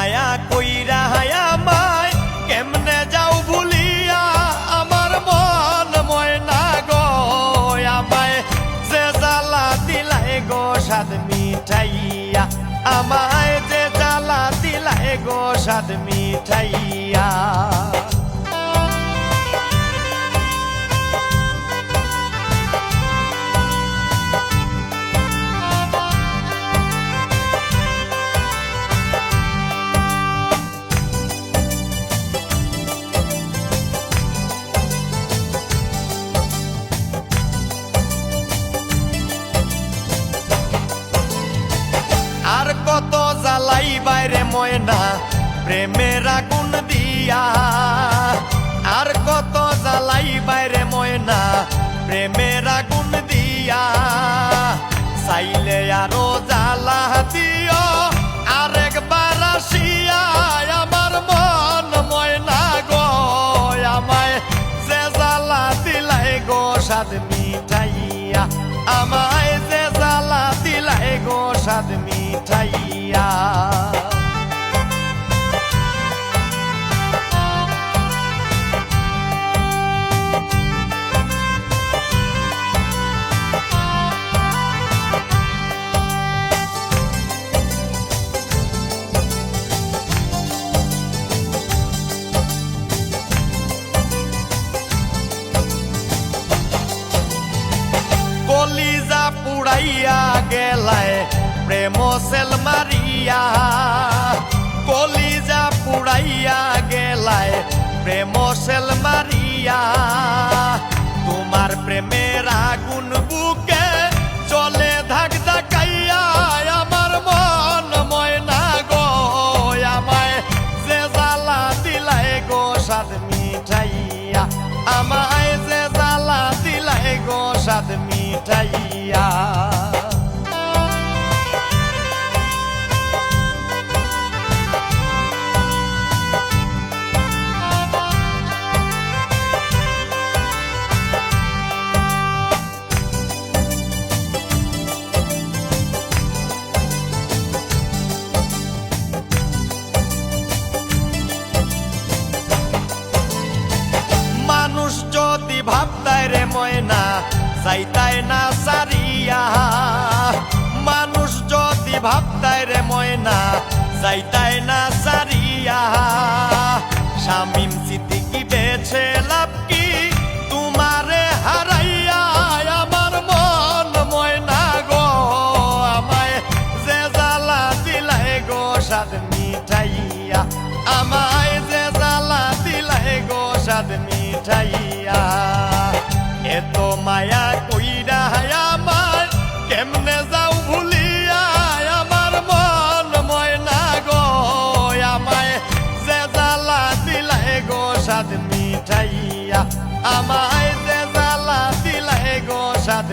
মায়া কইরা আমায় কেমনে যাও ভুলিয়া আমার মন ময়না গো আমায় যে জ্বালা দিলাই গো স্বাদ মিঠাইয়া আমায় যে জ্বালা দিলাই গো স্বাদ মিঠাইয়া আর কত জ্বালাই বাইরে ময়না প্রেমের আগুন দিয়া আর কত জ্বালাই বাইরে ময়না প্রেমের আগুন দিয়া চাইলে আরো জ্বালা দিও আরেকবার আসিয়া আমার মন ময়না গো আমায় যে জ্বালা দিলাই গো স্বাদ মিঠাইয়া আমায় যে জ্বালা দিলাই গো স্বাদ মিঠাইয়া কলিজা পুড়াইয়া গেলায় প্রেম সেল মারিয়া কলিজা পুড়াইয়া গেলায় প্রেম সেল মারিয়া তোমার প্রেমের আগুন বুকে চলে ধাক ধাকাইয়া আমার মন ময়না গো আমায় যে জ্বালা দিলাই গো স্বাদ মিঠাইয়া আমায় যে জ্বালা দিলাই গো স্বাদ মিঠাইয়া মানুষ যদি ভাবতাই রে ময়না যাইতাই না সারিয়া মানুষ যদি ভাবতাই রে ময়না যাইতাই না সারিয়া শামিম সিদ্দিকী বেছে লাভ কি তোমারে হারাইয়া আমার মন ময়না গো আমায় যে জ্বালা দিলাই গো স্বাদ মিঠাইয়া আমায় যে জ্বালা দিলাই গো স্বাদ মিঠাইয়া এত মায়া কইরা আমার কেমনে যাও ভুলিয়া আমার মন ময়না গো আমায় যে জ্বালা দিলাই গো স্বাদ মিঠাইয়া আমায় যে জ্বালা দিলাই গো স্বাদ